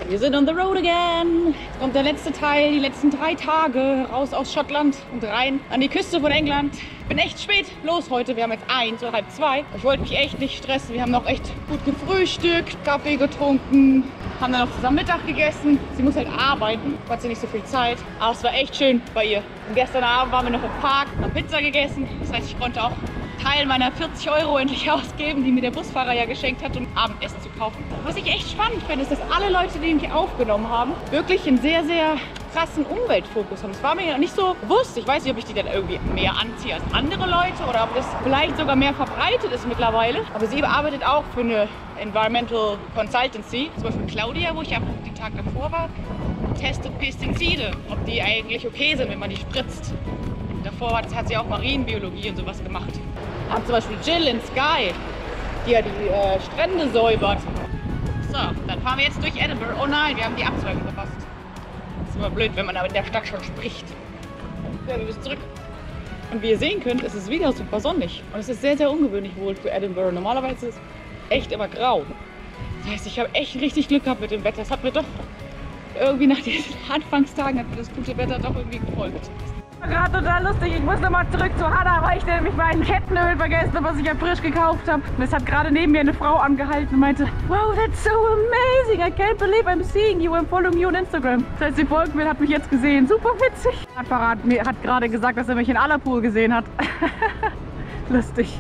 Wir sind on the road again. Jetzt kommt der letzte Teil, die letzten 3 Tage raus aus Schottland und rein an die Küste von England. Bin echt spät los heute. Wir haben jetzt 1 oder halb 2. Ich wollte mich echt nicht stressen. Wir haben noch echt gut gefrühstückt, Kaffee getrunken, haben dann noch zusammen Mittag gegessen. Sie muss halt arbeiten, hat sie nicht so viel Zeit. Aber es war echt schön bei ihr. Und gestern Abend waren wir noch im Park, haben Pizza gegessen. Das heißt, ich konnte auch Teil meiner 40 € endlich ausgeben, die mir der Busfahrer ja geschenkt hat, um Abendessen zu kaufen. Was ich echt spannend finde, ist, dass alle Leute, die mich aufgenommen haben, wirklich einen sehr, sehr krassen Umweltfokus haben. Das war mir ja nicht so bewusst. Ich weiß nicht, ob ich die dann irgendwie mehr anziehe als andere Leute oder ob das vielleicht sogar mehr verbreitet ist mittlerweile. Aber sie arbeitet auch für eine Environmental Consultancy. Zum Beispiel Claudia, wo ich ja den Tag davor war, testet Pestizide, ob die eigentlich okay sind, wenn man die spritzt. Davor hat sie auch Marienbiologie und sowas gemacht. Haben zum Beispiel Jill in Skye, die ja die Strände säubert. So, dann fahren wir jetzt durch Edinburgh. Oh nein, wir haben die Abzweigung verpasst. Das ist immer blöd, wenn man aber in der Stadt schon spricht. Ja, wir müssen zurück. Und wie ihr sehen könnt, ist es wieder super sonnig. Und es ist sehr, sehr ungewöhnlich wohl für Edinburgh. Normalerweise ist es echt immer grau. Das heißt, ich habe echt richtig Glück gehabt mit dem Wetter. Es hat mir doch irgendwie nach diesen Anfangstagen hat mir das gute Wetter doch irgendwie gefolgt. Gerade total lustig. Ich muss nochmal zurück zu Hannah, weil ich nämlich mein Kettenöl vergessen habe, was ich ja frisch gekauft habe. Und es hat gerade neben mir eine Frau angehalten und meinte, wow, that's so amazing. I can't believe I'm seeing you and following you on Instagram. Das heißt, sie folgt mir, hat mich jetzt gesehen. Super witzig. Hat gerade gesagt, dass er mich in Allerpool gesehen hat. Lustig.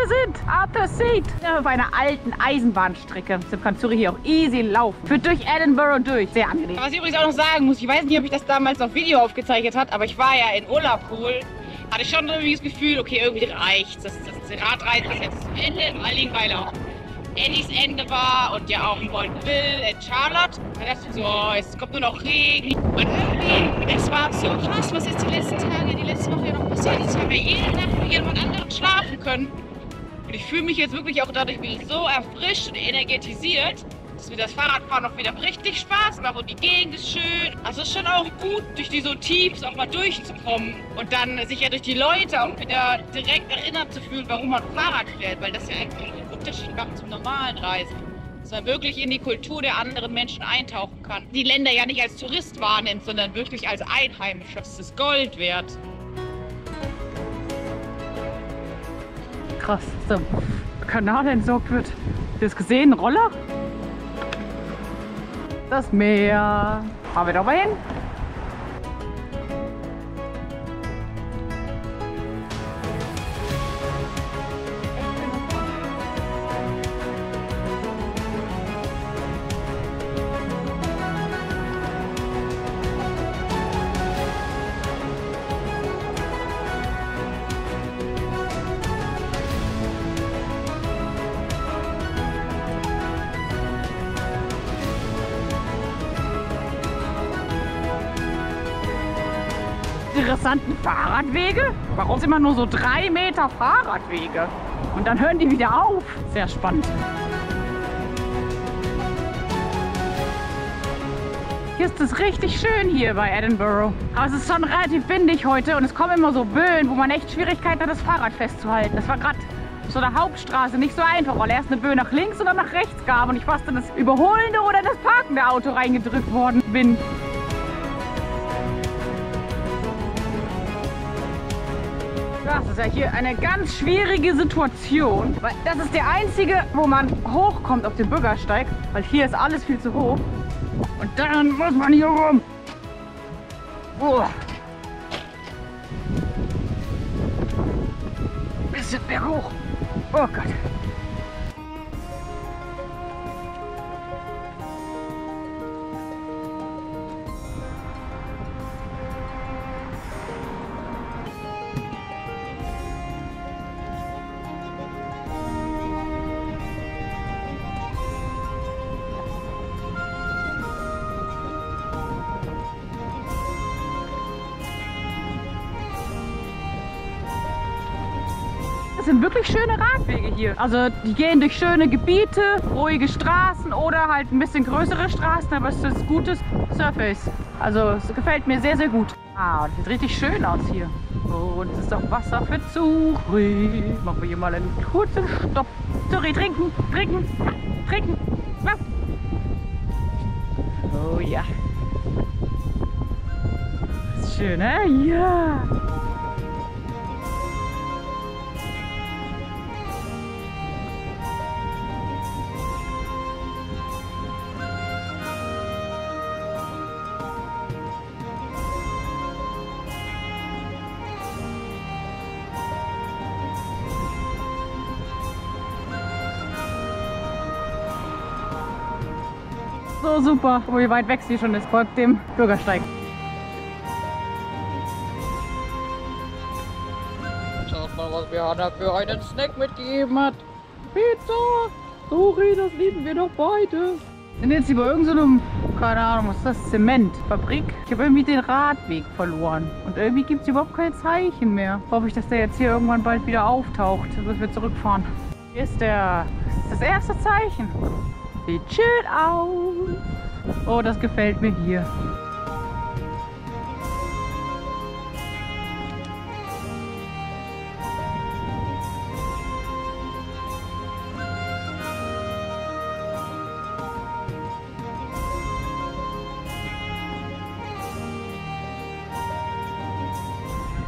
Wir sind Arthur Seat. Auf einer alten Eisenbahnstrecke. Deshalb kann Zürich hier auch easy laufen. Führt durch Edinburgh durch. Sehr angenehm. Was ich übrigens auch noch sagen muss, ich weiß nicht, ob ich das damals auf Video aufgezeichnet habe, aber ich war ja in Ullapool. Hatte schon irgendwie das Gefühl, okay, irgendwie reicht's. Das Radreisen ist jetzt zu Ende, vor allem weil auch Eddies Ende war und ja auch Point Bill in Charlotte. Da dachte ich so, oh, es kommt nur noch Regen. Und irgendwie, es war so krass, was jetzt die letzten Tage, die letzte Woche noch passiert ist. Ich habe ja jede Nacht mit jemand anderem schlafen können. Und ich fühle mich jetzt wirklich auch dadurch wieder so erfrischt und energetisiert, dass mir das Fahrradfahren auch wieder richtig Spaß macht und die Gegend ist schön. Also es ist schon auch gut, durch die so Tiefs auch mal durchzukommen und dann sich ja durch die Leute auch wieder direkt erinnert zu fühlen, warum man Fahrrad fährt, weil das ja eigentlich einen Unterschied macht zum normalen Reisen. Dass man wirklich in die Kultur der anderen Menschen eintauchen kann. Die Länder ja nicht als Tourist wahrnimmt, sondern wirklich als Einheimischer. Das ist Gold wert. Krass, dass der Kanal entsorgt wird. Habt ihr das gesehen? Ein Roller? Das Meer. Fahren wir da mal hin? Interessanten Fahrradwege? Warum sind immer nur so 3 Meter Fahrradwege? Und dann hören die wieder auf. Sehr spannend. Hier ist es richtig schön hier bei Edinburgh. Aber es ist schon relativ windig heute und es kommen immer so Böen, wo man echt Schwierigkeiten hat, das Fahrrad festzuhalten. Das war gerade so der Hauptstraße nicht so einfach, weil erst eine Böe nach links und dann nach rechts gab und ich fast in das überholende oder das parkende Auto reingedrückt worden bin. Das ist ja hier eine ganz schwierige Situation, weil das ist der einzige, wo man hochkommt auf den Bürgersteig, weil hier ist alles viel zu hoch. Und dann muss man hier rum. Bisschen berghoch. Oh Gott. Das sind wirklich schöne Radwege hier. Also die gehen durch schöne Gebiete, ruhige Straßen oder halt ein bisschen größere Straßen, aber es ist gutes Surface. Also es gefällt mir sehr, sehr gut. Ah, und sieht richtig schön aus hier. Und es ist auch Wasser für Zuri. Machen wir hier mal einen kurzen Stopp. Zuri, trinken, trinken, trinken. Was? Oh ja. Ist schön, ne? Ja. So super. Guck mal, wie weit weg sie schon ist. Folgt dem Bürgersteig. Schaut mal, was mir Hannah für einen Snack mitgegeben hat. Pizza! Sorry, das lieben wir doch beide. Wir sind jetzt hier bei irgendeinem, keine Ahnung, was ist das? Zementfabrik. Ich habe irgendwie den Radweg verloren. Und irgendwie gibt es überhaupt kein Zeichen mehr. Hoffe ich, dass der jetzt hier irgendwann bald wieder auftaucht, dass wir zurückfahren. Hier ist das erste Zeichen. Sieht schön aus. Oh, das gefällt mir hier.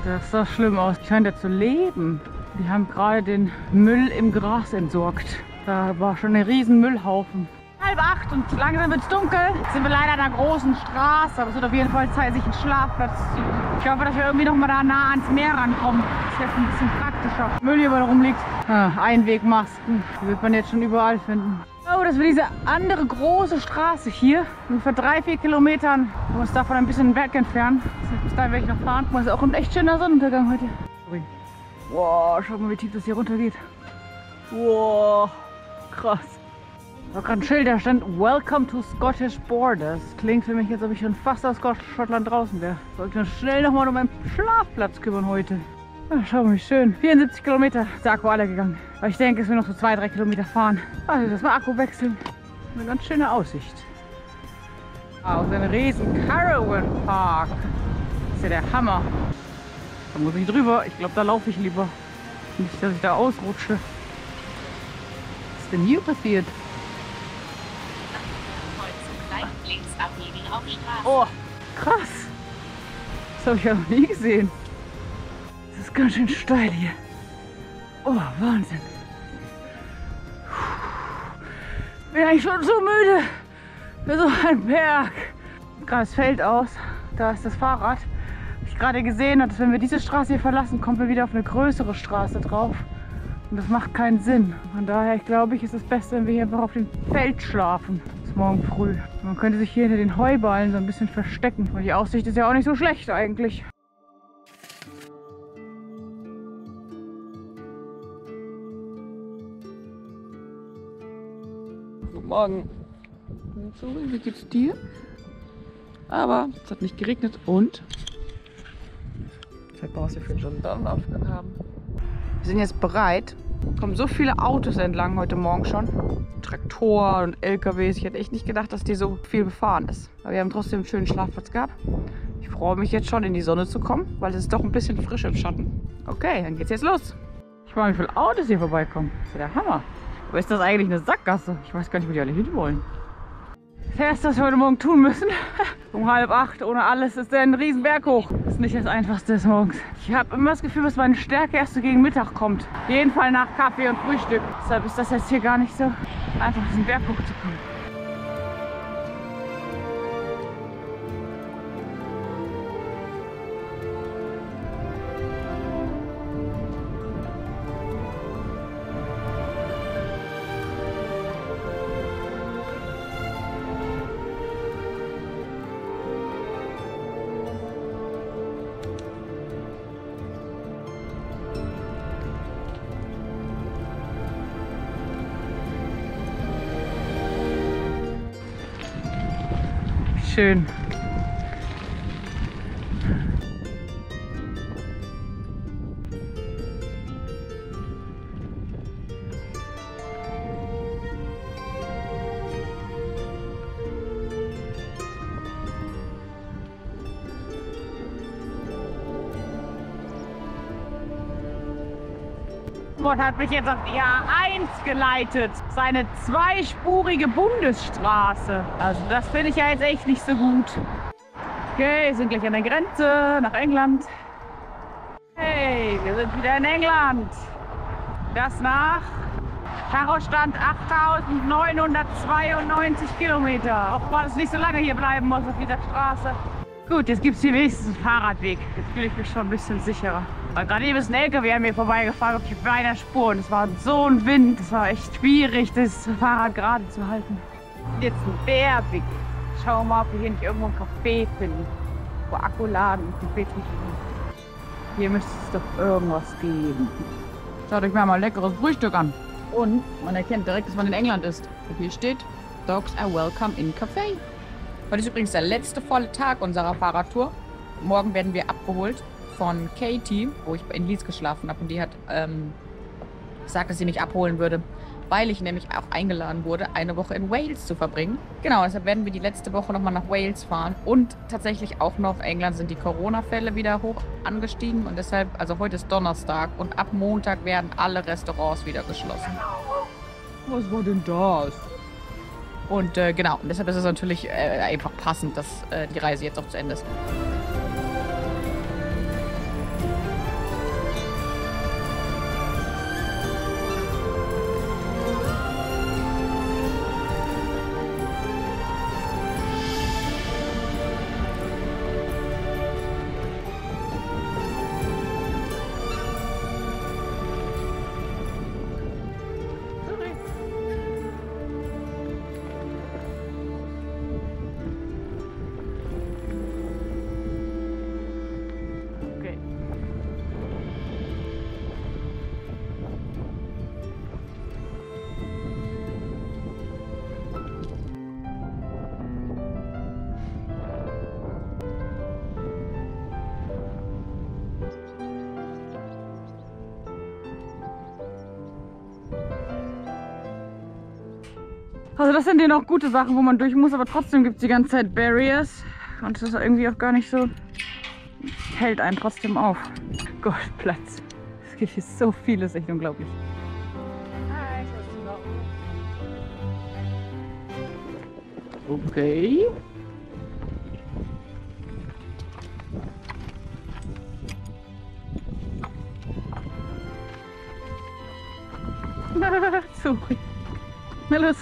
Das sah schlimm aus. Die scheint ja zu leben. Die haben gerade den Müll im Gras entsorgt. Da war schon ein riesen Müllhaufen. 7:30 und langsam wird es dunkel. Jetzt sind wir leider an einer großen Straße, aber es wird auf jeden Fall Zeit, sich einen Schlafplatz zu suchen. Ich hoffe, dass wir irgendwie noch mal da nah ans Meer rankommen. Das ist jetzt ein bisschen praktischer. Müll hier überall rumliegt. Einwegmasken, die wird man jetzt schon überall finden. Oh, dass wir diese andere große Straße hier, ungefähr 3-4 Kilometern, wir uns davon ein bisschen weg entfernen. Bis dahin werde ich noch fahren. Das ist auch ein echt schöner Sonnenuntergang heute. Wow, schau mal, wie tief das hier runter geht. Wow, krass. Da war gerade ein Schild, da stand Welcome to Scottish Borders. Klingt für mich, als ob ich schon fast aus Schottland draußen wäre. Sollte ich schnell nochmal um meinen Schlafplatz kümmern heute. Ja, schau mal, wie schön. 74 Kilometer ist der Akku alle gegangen. Aber ich denke, es will noch so 2-3 Kilometer fahren. Also das mal Akku wechseln. Eine ganz schöne Aussicht. Aus einem riesen Caravan Park. Das ist ja der Hammer. Da muss ich drüber. Ich glaube, da laufe ich lieber. Nicht, dass ich da ausrutsche. Was ist denn hier passiert? Oh, krass. Das habe ich ja noch nie gesehen. Das ist ganz schön steil hier. Oh, Wahnsinn. Bin eigentlich schon so müde für so einen Berg. Gerade das Feld aus. Da ist das Fahrrad. Habe ich gerade gesehen, dass wenn wir diese Straße hier verlassen, kommen wir wieder auf eine größere Straße drauf. Und das macht keinen Sinn. Von daher, glaube ich, ist es best, wenn wir hier einfach auf dem Feld schlafen. Bis morgen früh. Man könnte sich hier hinter den Heuballen so ein bisschen verstecken. Weil die Aussicht ist ja auch nicht so schlecht eigentlich. Guten Morgen. Sorry, wie geht's dir? Aber es hat nicht geregnet und deshalb brauchst du für schon einen Sonnenaufgang haben. Wir sind jetzt bereit. Kommen so viele Autos entlang heute Morgen schon. Traktoren und LKWs. Ich hätte echt nicht gedacht, dass die so viel befahren ist. Aber wir haben trotzdem einen schönen Schlafplatz gehabt. Ich freue mich jetzt schon in die Sonne zu kommen, weil es ist doch ein bisschen frisch im Schatten. Okay, dann geht's jetzt los. Ich weiß, wie viele Autos hier vorbeikommen. Das ist ja der Hammer. Aber ist das eigentlich eine Sackgasse? Ich weiß gar nicht, wo die alle hin wollen. Das erste, was wir heute Morgen tun müssen, um 7:30 ohne alles, ist ein riesen Berg hoch. Das ist nicht das Einfachste des Morgens. Ich habe immer das Gefühl, dass meine Stärke erst so gegen Mittag kommt. Auf jeden Fall nach Kaffee und Frühstück. Deshalb ist das jetzt hier gar nicht so einfach, diesen Berg hochzukommen. Schön. Transport hat mich jetzt auf die A1 geleitet. Seine zweispurige Bundesstraße. Also das finde ich ja jetzt echt nicht so gut. Okay, wir sind gleich an der Grenze nach England. Hey, wir sind wieder in England. Das nach Tachostand 8.992 Kilometer. Auch weil es nicht so lange hier bleiben muss auf dieser Straße. Gut, jetzt gibt es hier wenigstens einen Fahrradweg. Jetzt fühle ich mich schon ein bisschen sicherer. Weil gerade eben ist ein LKW an mir vorbeigefahren auf einer Spur. Und es war so ein Wind. Es war echt schwierig, das Fahrrad gerade zu halten. Jetzt ein Bärweg. Schauen wir mal, ob wir hier nicht irgendwo ein Café finden. Wo Akkuladen und Café trinken. Hier müsste es doch irgendwas geben. Schaut euch mal ein leckeres Frühstück an. Und man erkennt direkt, dass man in England ist. Und hier steht, Dogs are welcome in Café. Heute ist übrigens der letzte volle Tag unserer Fahrradtour. Morgen werden wir abgeholt von Katie, wo ich in Leeds geschlafen habe. Und die hat gesagt, dass sie mich abholen würde, weil ich nämlich auch eingeladen wurde, eine Woche in Wales zu verbringen. Genau, deshalb werden wir die letzte Woche nochmal nach Wales fahren. Und tatsächlich auch noch in England sind die Corona-Fälle wieder hoch angestiegen. Und deshalb, also heute ist Donnerstag und ab Montag werden alle Restaurants wieder geschlossen. Was war denn das? Und genau, und deshalb ist es natürlich einfach passend, dass die Reise jetzt auch zu Ende ist. Also das sind hier noch gute Sachen, wo man durch muss, aber trotzdem gibt es die ganze Zeit Barriers. Und es ist irgendwie auch gar nicht so... hält einen trotzdem auf. Golfplatz. Es gibt hier so vieles, echt unglaublich. Okay. Sorry. Na los.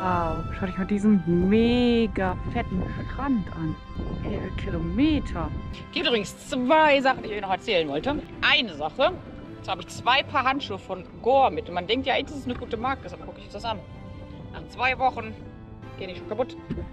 Wow, schaut euch mal diesen mega fetten Strand an. 11 Kilometer. Es gibt übrigens zwei Sachen, die ich euch noch erzählen wollte. Eine Sache, jetzt habe ich 2 Paar Handschuhe von Gore mit. Und man denkt ja, ey, das ist eine gute Marke, deshalb gucke ich jetzt das an. Nach 2 Wochen gehen die schon kaputt. Habe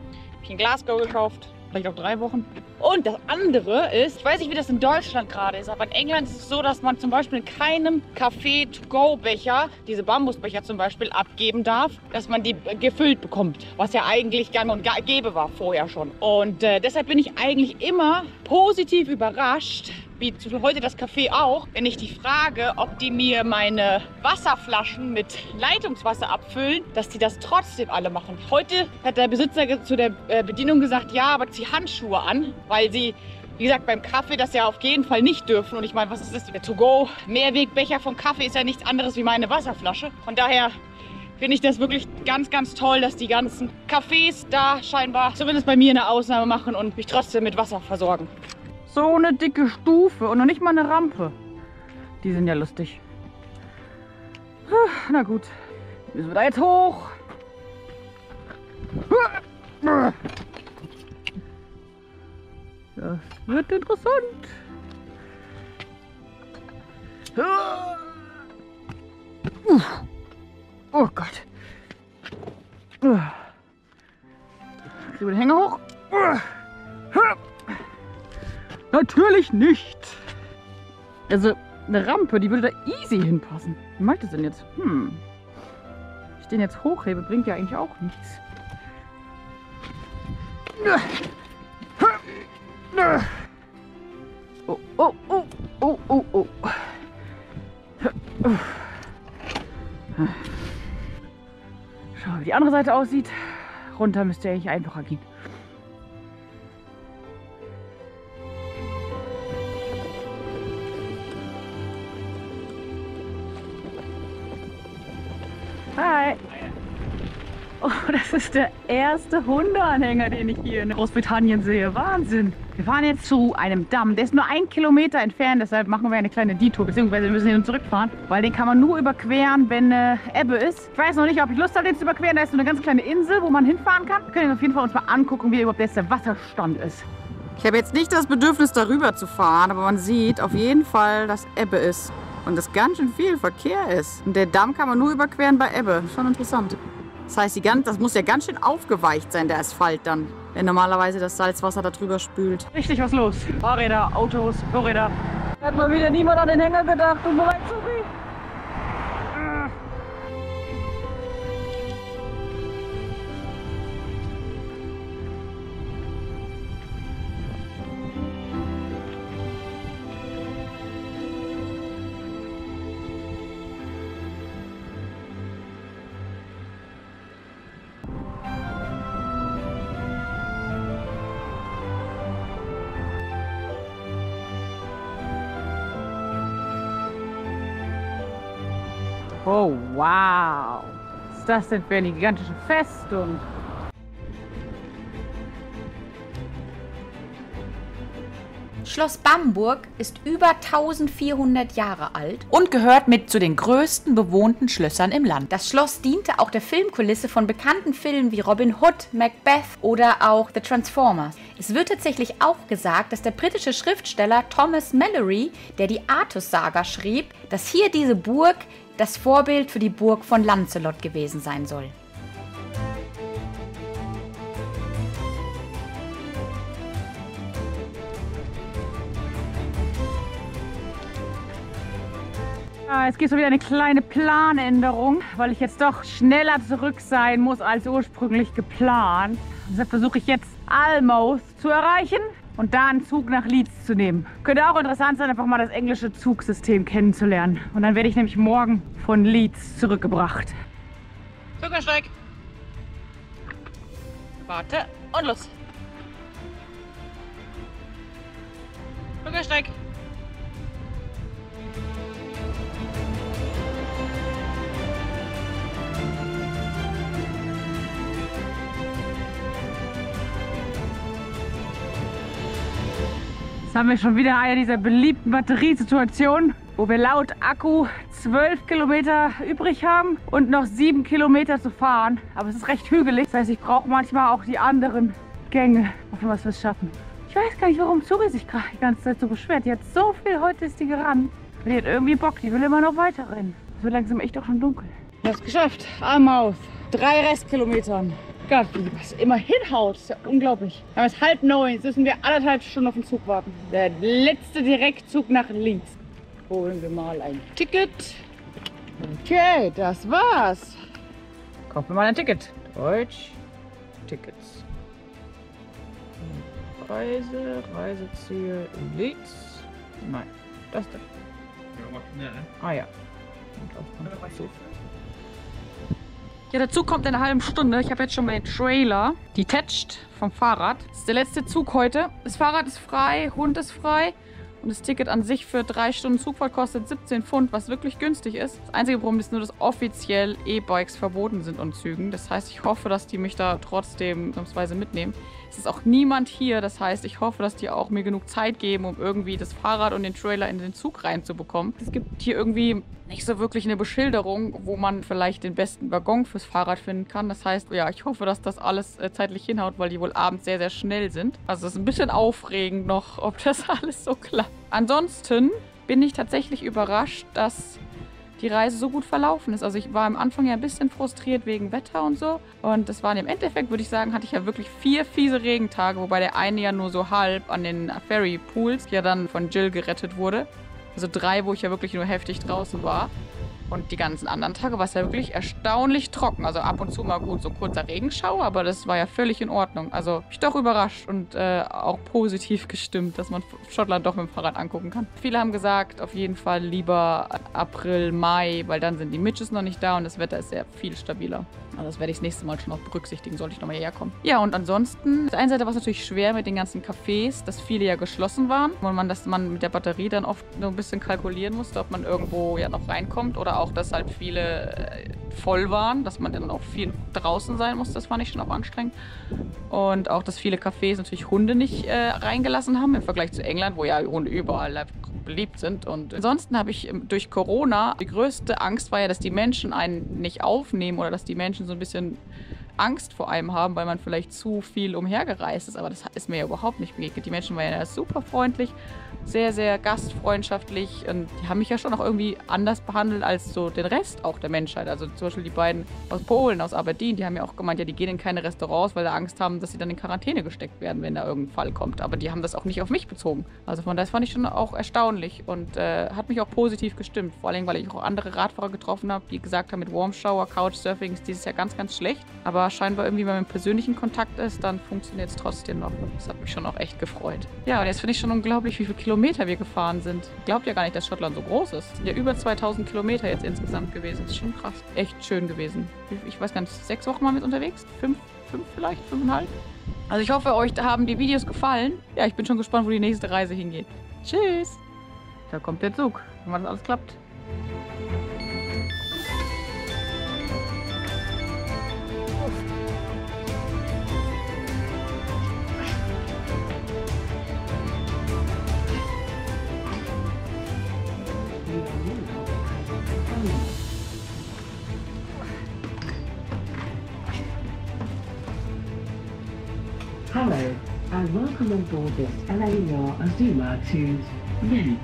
ich in Glasgow gekauft, vielleicht auch 3 Wochen. Und das andere ist, ich weiß nicht, wie das in Deutschland gerade ist, aber in England ist es so, dass man zum Beispiel in keinem Café-to-go-Becher, diese Bambusbecher zum Beispiel, abgeben darf, dass man die gefüllt bekommt, was ja eigentlich gang und gäbe war vorher schon. Und deshalb bin ich eigentlich immer positiv überrascht, wie heute das Café auch, wenn ich die frage, ob die mir meine Wasserflaschen mit Leitungswasser abfüllen, dass die das trotzdem alle machen. Heute hat der Besitzer zu der Bedienung gesagt, ja, aber zieh Handschuhe an, weil sie, wie gesagt, beim Kaffee das ja auf jeden Fall nicht dürfen. Und ich meine, was ist das? Der To-Go-Mehrwegbecher vom Kaffee ist ja nichts anderes wie meine Wasserflasche. Von daher finde ich das wirklich ganz, ganz toll, dass die ganzen Cafés da scheinbar zumindest bei mir eine Ausnahme machen und mich trotzdem mit Wasser versorgen. So eine dicke Stufe und noch nicht mal eine Rampe. Die sind ja lustig. Na gut, müssen wir da jetzt hoch. Das wird interessant. Oh Gott. Kriegen wir den Hänger hoch? Natürlich nicht. Also eine Rampe, die würde da easy hinpassen. Wie meint das denn jetzt? Ich den jetzt hochhebe, bringt ja eigentlich auch nichts. Oh, oh, oh, oh, oh, oh. Schau, wie die andere Seite aussieht. Runter müsste eigentlich einfacher gehen. Hi. Oh, das ist der erste Hundeanhänger, den ich hier in Großbritannien sehe. Wahnsinn. Wir fahren jetzt zu einem Damm. Der ist nur 1 Kilometer entfernt, deshalb machen wir eine kleine Detour, beziehungsweise wir müssen hin und zurückfahren, weil den kann man nur überqueren, wenn Ebbe ist. Ich weiß noch nicht, ob ich Lust habe, den zu überqueren. Da ist so eine ganz kleine Insel, wo man hinfahren kann. Wir können auf jeden Fall uns mal angucken, wie überhaupt der Wasserstand ist. Ich habe jetzt nicht das Bedürfnis, darüber zu fahren, aber man sieht auf jeden Fall, dass Ebbe ist. Und dass ganz schön viel Verkehr ist. Und der Damm kann man nur überqueren bei Ebbe. Schon interessant. Das heißt, das muss ja ganz schön aufgeweicht sein, der Asphalt dann. Wenn normalerweise das Salzwasser da drüber spült. Richtig was los. Fahrräder, Autos, Vorräder. Hat mal wieder niemand an den Hänger gedacht und bereit zu gehen. Oh, wow. Was ist das denn für eine gigantische Festung? Schloss Bamburg ist über 1400 Jahre alt und gehört mit zu den größten bewohnten Schlössern im Land. Das Schloss diente auch der Filmkulisse von bekannten Filmen wie Robin Hood, Macbeth oder auch The Transformers. Es wird tatsächlich auch gesagt, dass der britische Schriftsteller Thomas Malory, der die Artus-Saga schrieb, dass hier diese Burg das Vorbild für die Burg von Lancelot gewesen sein soll. Es gibt so wieder eine kleine Planänderung, weil ich jetzt doch schneller zurück sein muss als ursprünglich geplant. Deshalb versuche ich jetzt Almouth zu erreichen und da einen Zug nach Leeds zu nehmen. Könnte auch interessant sein, einfach mal das englische Zugsystem kennenzulernen. Und dann werde ich nämlich morgen von Leeds zurückgebracht. Zuckersteig. Warte und los. Zuckersteig. Jetzt haben wir schon wieder eine dieser beliebten Batteriesituationen, wo wir laut Akku 12 Kilometer übrig haben und noch 7 Kilometer zu fahren. Aber es ist recht hügelig, das heißt, ich brauche manchmal auch die anderen Gänge, hoffen wir, dass wir es schaffen. Ich weiß gar nicht, warum Zuri sich gerade die ganze Zeit so beschwert. Die hat so viel, heute ist die gerannt. Und die hat irgendwie Bock, die will immer noch weiter rennen. Es wird langsam echt auch schon dunkel. Wir haben es geschafft, Almouth. 3 Restkilometern. Gott, wie was immer hinhaut, ist ja unglaublich. Wir haben es 8:30, jetzt müssen wir 1,5 Stunden auf den Zug warten. Der letzte Direktzug nach Leeds. Holen wir mal ein Ticket. Okay, das war's. Kaufen wir mal ein Ticket. Deutsch, Tickets. Reiseziel Leeds. Nein, das denn. Ah ja. Ja, der Zug kommt in einer halben Stunde. Ich habe jetzt schon meinen Trailer detached vom Fahrrad. Das ist der letzte Zug heute. Das Fahrrad ist frei, Hund ist frei. Und das Ticket an sich für 3 Stunden Zugfahrt kostet 17 Pfund, was wirklich günstig ist. Das einzige Problem ist nur, dass offiziell E-Bikes verboten sind an Zügen. Das heißt, ich hoffe, dass die mich da trotzdem nahmsweise mitnehmen. Es ist auch niemand hier. Das heißt, ich hoffe, dass die auch mir genug Zeit geben, um irgendwie das Fahrrad und den Trailer in den Zug reinzubekommen. Es gibt hier irgendwie nicht so wirklich eine Beschilderung, wo man vielleicht den besten Waggon fürs Fahrrad finden kann. Das heißt, ja, ich hoffe, dass das alles zeitlich hinhaut, weil die wohl abends sehr, sehr schnell sind. Also es ist ein bisschen aufregend noch, ob das alles so klappt. Ansonsten bin ich tatsächlich überrascht, dass die Reise so gut verlaufen ist. Also ich war am Anfang ja ein bisschen frustriert wegen Wetter und so. Und das waren im Endeffekt, würde ich sagen, hatte ich ja wirklich 4 fiese Regentage, wobei der eine ja nur so halb an den Ferry Pools ja dann von Jill gerettet wurde. Also 3, wo ich ja wirklich nur heftig draußen war. Und die ganzen anderen Tage war es ja wirklich erstaunlich trocken. Also ab und zu mal gut, so kurzer Regenschauer, aber das war ja völlig in Ordnung. Also ich bin doch überrascht und auch positiv gestimmt, dass man Schottland doch mit dem Fahrrad angucken kann. Viele haben gesagt, auf jeden Fall lieber April, Mai, weil dann sind die Midges noch nicht da und das Wetter ist sehr viel stabiler. Also das werde ich das nächste Mal schon noch berücksichtigen, sollte ich nochmal hierher kommen. Ja, und ansonsten, auf der einen Seite war es natürlich schwer mit den ganzen Cafés, dass viele ja geschlossen waren und dass man mit der Batterie dann oft nur ein bisschen kalkulieren musste, ob man irgendwo ja noch reinkommt oder auch, dass halt viele voll waren, dass man dann auch viel draußen sein musste. Das fand ich schon auch anstrengend. Und auch, dass viele Cafés natürlich Hunde nicht reingelassen haben im Vergleich zu England, wo ja Hunde überall beliebt sind. Und ansonsten habe ich durch Corona, die größte Angst war ja, dass die Menschen einen nicht aufnehmen oder dass die Menschen so ein bisschen Angst vor einem haben, weil man vielleicht zu viel umhergereist ist. Aber das ist mir ja überhaupt nicht begegnet. Die Menschen waren ja super freundlich, sehr, sehr gastfreundschaftlich und die haben mich ja schon auch irgendwie anders behandelt als so den Rest auch der Menschheit. Also zum Beispiel die beiden aus Polen, aus Aberdeen, die haben ja auch gemeint, ja, die gehen in keine Restaurants, weil sie Angst haben, dass sie dann in Quarantäne gesteckt werden, wenn da irgendein Fall kommt. Aber die haben das auch nicht auf mich bezogen. Also von daher fand ich schon auch erstaunlich und hat mich auch positiv gestimmt. Vor allem, weil ich auch andere Radfahrer getroffen habe, die gesagt haben, mit Warm Shower, Couchsurfing ist dieses Jahr ganz, ganz schlecht. Aber scheinbar irgendwie, wenn man im persönlichen Kontakt ist, dann funktioniert es trotzdem noch. Das hat mich schon auch echt gefreut. Ja, und jetzt finde ich schon unglaublich, wie viele Kilometer wir gefahren sind. Glaubt ja gar nicht, dass Schottland so groß ist. Es sind ja über 2000 Kilometer jetzt insgesamt gewesen. Das ist schon krass. Echt schön gewesen. Ich weiß gar nicht, 6 Wochen mal mit unterwegs? 5 vielleicht? 5,5? Also ich hoffe, euch haben die Videos gefallen. Ja, ich bin schon gespannt, wo die nächste Reise hingeht. Tschüss! Da kommt der Zug, wenn das alles klappt. Hello, and welcome on board this LAR Azuma to Yemen.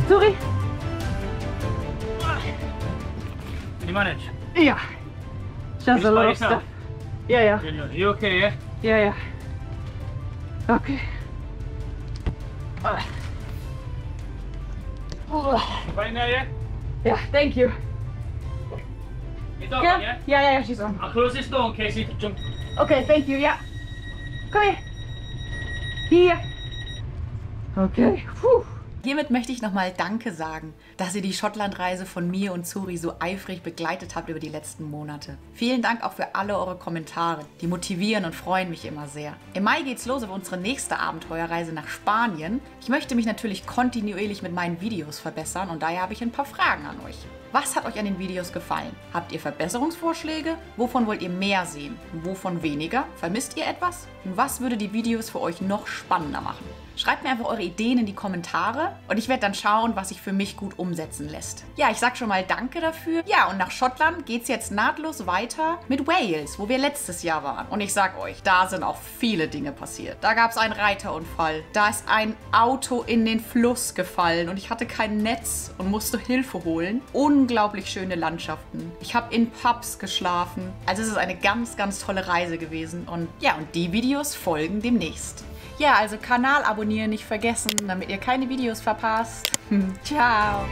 Sorry. Can you manage? Yeah. Just a lot of yourself? stuff. Yeah. You okay, yeah? Yeah. Okay. Right now, yeah? Yeah, thank you. It's all right, yeah? Yeah, she's on. I'll close this door in case you jump. Okay, thank you, yeah. Come here. Okay. Puh. Hiermit möchte ich nochmal Danke sagen, dass ihr die Schottlandreise von mir und Zuri so eifrig begleitet habt über die letzten Monate. Vielen Dank auch für alle eure Kommentare. Die motivieren und freuen mich immer sehr. Im Mai geht's los auf unsere nächste Abenteuerreise nach Spanien. Ich möchte mich natürlich kontinuierlich mit meinen Videos verbessern und daher habe ich ein paar Fragen an euch. Was hat euch an den Videos gefallen? Habt ihr Verbesserungsvorschläge? Wovon wollt ihr mehr sehen? Wovon weniger? Vermisst ihr etwas? Und was würde die Videos für euch noch spannender machen? Schreibt mir einfach eure Ideen in die Kommentare und ich werde dann schauen, was sich für mich gut umsetzen lässt. Ja, ich sag schon mal Danke dafür. Ja, und nach Schottland geht's jetzt nahtlos weiter mit Wales, wo wir letztes Jahr waren. Und ich sag euch, da sind auch viele Dinge passiert. Da gab es einen Reiterunfall, da ist ein Auto in den Fluss gefallen und ich hatte kein Netz und musste Hilfe holen. Unglaublich schöne Landschaften. Ich habe in Pubs geschlafen. Also es ist eine ganz, ganz tolle Reise gewesen. Und ja, und die Videos folgen demnächst. Ja, also Kanal abonnieren nicht vergessen, damit ihr keine Videos verpasst. Ciao!